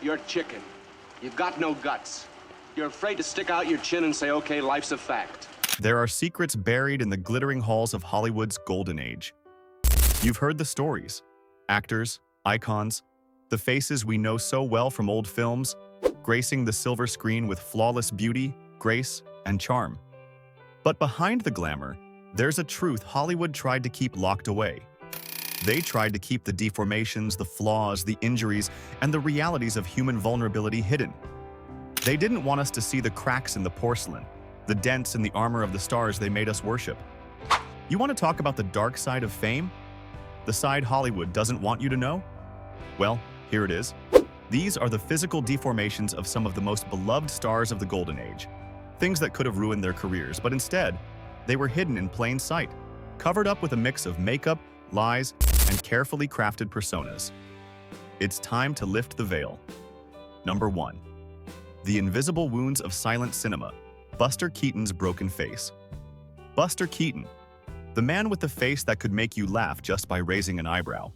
You're chicken. You've got no guts. You're afraid to stick out your chin and say, okay, life's a fact. There are secrets buried in the glittering halls of Hollywood's golden age. You've heard the stories. Actors, icons, the faces we know so well from old films, gracing the silver screen with flawless beauty, grace, and charm. But behind the glamour, there's a truth Hollywood tried to keep locked away. They tried to keep the deformations, the flaws, the injuries, and the realities of human vulnerability hidden. They didn't want us to see the cracks in the porcelain, the dents in the armor of the stars they made us worship. You want to talk about the dark side of fame? The side Hollywood doesn't want you to know? Well, here it is. These are the physical deformations of some of the most beloved stars of the Golden Age. Things that could have ruined their careers, but instead, they were hidden in plain sight, covered up with a mix of makeup, lies, and carefully crafted personas. It's time to lift the veil. Number 1. The invisible wounds of silent cinema. Buster Keaton's broken face. Buster Keaton, the man with the face that could make you laugh just by raising an eyebrow.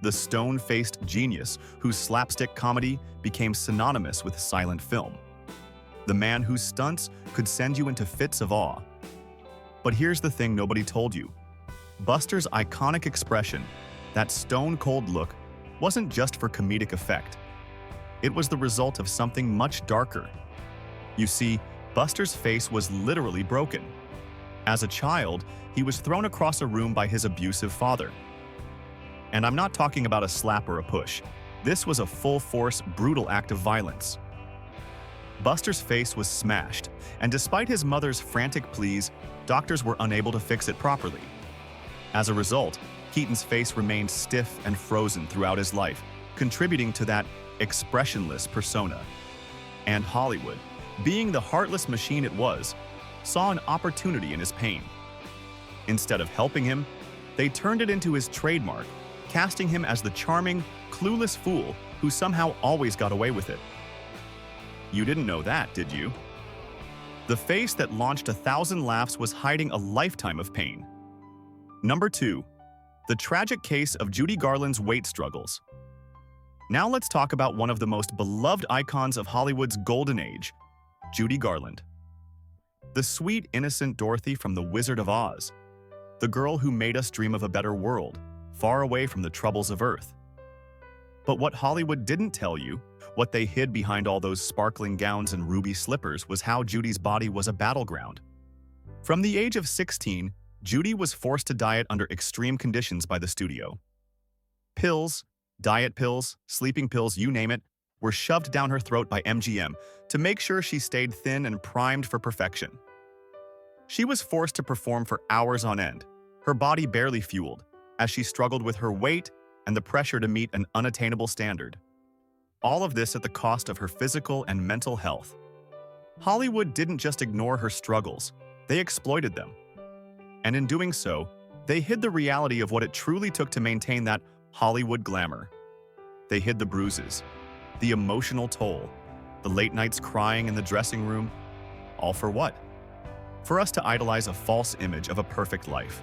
The stone-faced genius whose slapstick comedy became synonymous with silent film. The man whose stunts could send you into fits of awe. But here's the thing nobody told you. Buster's iconic expression, that stone-cold look, wasn't just for comedic effect. It was the result of something much darker. You see, Buster's face was literally broken. As a child, he was thrown across a room by his abusive father. And I'm not talking about a slap or a push. This was a full-force, brutal act of violence. Buster's face was smashed, and despite his mother's frantic pleas, doctors were unable to fix it properly. As a result, Keaton's face remained stiff and frozen throughout his life, contributing to that expressionless persona. And Hollywood, being the heartless machine it was, saw an opportunity in his pain. Instead of helping him, they turned it into his trademark, casting him as the charming, clueless fool who somehow always got away with it. You didn't know that, did you? The face that launched 1,000 laughs was hiding a lifetime of pain. Number 2. The tragic case of Judy Garland's weight struggles. Now let's talk about one of the most beloved icons of Hollywood's golden age, Judy Garland. The sweet, innocent Dorothy from The Wizard of Oz. The girl who made us dream of a better world, far away from the troubles of Earth. But what Hollywood didn't tell you, what they hid behind all those sparkling gowns and ruby slippers, was how Judy's body was a battleground. From the age of 16, Judy was forced to diet under extreme conditions by the studio. Pills, diet pills, sleeping pills, you name it, were shoved down her throat by MGM to make sure she stayed thin and primed for perfection. She was forced to perform for hours on end, her body barely fueled, as she struggled with her weight and the pressure to meet an unattainable standard. All of this at the cost of her physical and mental health. Hollywood didn't just ignore her struggles, they exploited them. And in doing so, they hid the reality of what it truly took to maintain that Hollywood glamour. They hid the bruises, the emotional toll, the late nights crying in the dressing room. All for what? For us to idolize a false image of a perfect life.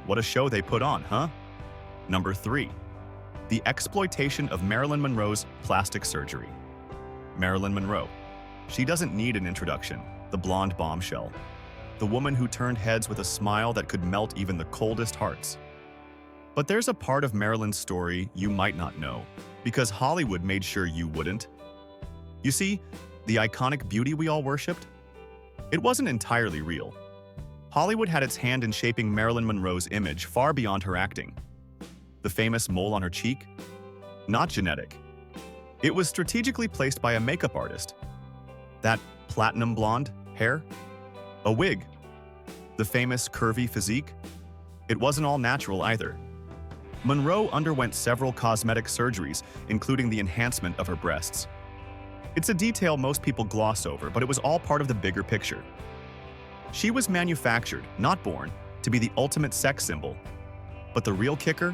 What a show they put on, huh? Number 3. The exploitation of Marilyn Monroe's plastic surgery. Marilyn Monroe. She doesn't need an introduction, the blonde bombshell. The woman who turned heads with a smile that could melt even the coldest hearts. But there's a part of Marilyn's story you might not know, because Hollywood made sure you wouldn't. You see, the iconic beauty we all worshipped? It wasn't entirely real. Hollywood had its hand in shaping Marilyn Monroe's image far beyond her acting. The famous mole on her cheek? Not genetic. It was strategically placed by a makeup artist. That platinum blonde hair? A wig. The famous curvy physique? It wasn't all natural either. Monroe underwent several cosmetic surgeries, including the enhancement of her breasts. It's a detail most people gloss over, but it was all part of the bigger picture. She was manufactured, not born, to be the ultimate sex symbol. But the real kicker?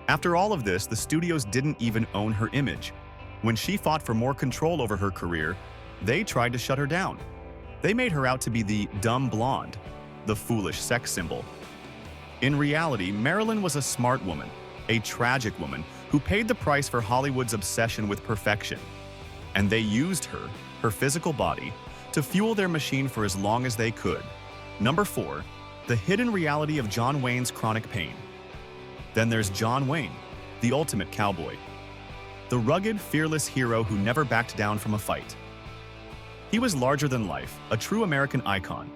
After all of this, the studios didn't even own her image. When she fought for more control over her career, they tried to shut her down. They made her out to be the dumb blonde, the foolish sex symbol. In reality, Marilyn was a smart woman, a tragic woman, who who paid the price for Hollywood's obsession with perfection. And they used her physical body, to fuel their machine for as long as they could. Number 4. The hidden reality of John Wayne's chronic pain. Then there's John Wayne, the ultimate cowboy. The rugged, fearless hero who never backed down from a fight. He was larger than life, a true American icon.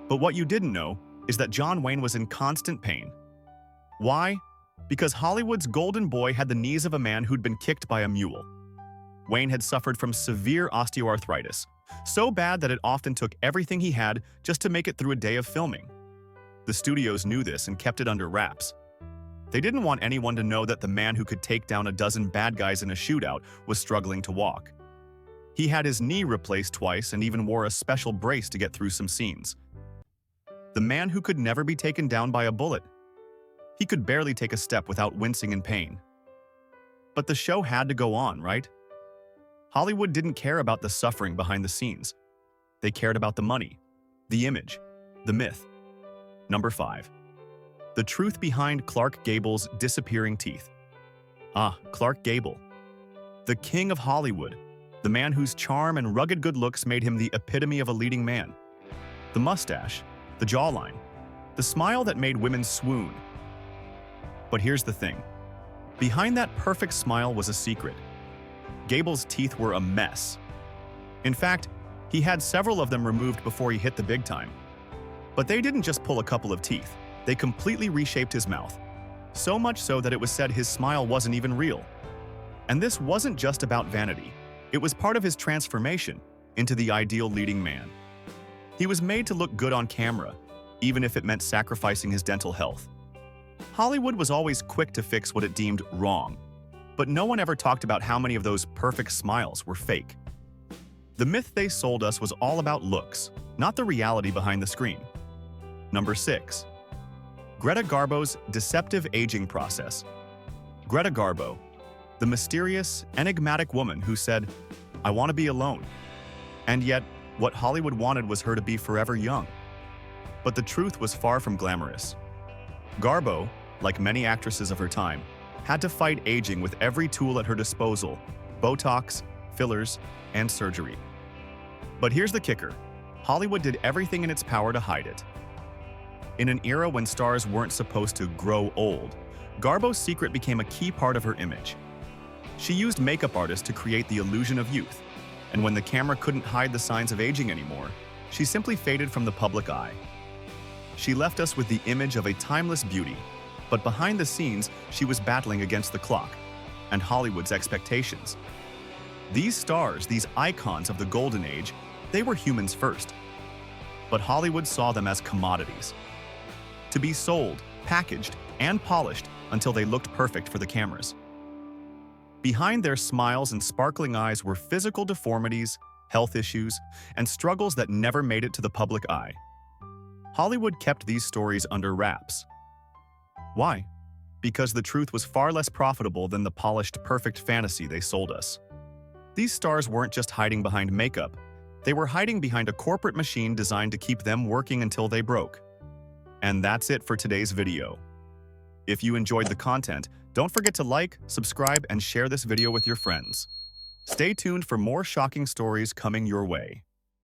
But what you didn't know is that John Wayne was in constant pain. Why? Because Hollywood's golden boy had the knees of a man who'd been kicked by a mule. Wayne had suffered from severe osteoarthritis, so bad that it often took everything he had just to make it through a day of filming. The studios knew this and kept it under wraps. They didn't want anyone to know that the man who could take down a dozen bad guys in a shootout was struggling to walk. He had his knee replaced twice and even wore a special brace to get through some scenes. The man who could never be taken down by a bullet. He could barely take a step without wincing in pain. But the show had to go on, right? Hollywood didn't care about the suffering behind the scenes. They cared about the money, the image, the myth. Number 5. The truth behind Clark Gable's disappearing teeth. Clark Gable. The king of Hollywood, the man whose charm and rugged good looks made him the epitome of a leading man. The mustache, the jawline, the smile that made women swoon. But here's the thing. Behind that perfect smile was a secret. Gable's teeth were a mess. In fact, he had several of them removed before he hit the big time. But they didn't just pull a couple of teeth. They completely reshaped his mouth. So much so that it was said his smile wasn't even real. And this wasn't just about vanity. It was part of his transformation into the ideal leading man. He was made to look good on camera, even if it meant sacrificing his dental health. Hollywood was always quick to fix what it deemed wrong, but no one ever talked about how many of those perfect smiles were fake. The myth they sold us was all about looks, not the reality behind the screen. Number 6. Greta Garbo's deceptive aging process. Greta Garbo, the mysterious, enigmatic woman who said, "I want to be alone." And yet, what Hollywood wanted was her to be forever young. But the truth was far from glamorous. Garbo, like many actresses of her time, had to fight aging with every tool at her disposal: Botox, fillers, and surgery. But here's the kicker. Hollywood did everything in its power to hide it. In an era when stars weren't supposed to grow old, Garbo's secret became a key part of her image. She used makeup artists to create the illusion of youth, and when the camera couldn't hide the signs of aging anymore, she simply faded from the public eye. She left us with the image of a timeless beauty, but behind the scenes, she was battling against the clock and Hollywood's expectations. These stars, these icons of the golden age, they were humans first. But Hollywood saw them as commodities, to be sold, packaged, and polished until they looked perfect for the cameras. Behind their smiles and sparkling eyes were physical deformities, health issues, and struggles that never made it to the public eye. Hollywood kept these stories under wraps. Why? Because the truth was far less profitable than the polished, perfect fantasy they sold us. These stars weren't just hiding behind makeup. They were hiding behind a corporate machine designed to keep them working until they broke. And that's it for today's video. If you enjoyed the content, don't forget to like, subscribe, and share this video with your friends. Stay tuned for more shocking stories coming your way.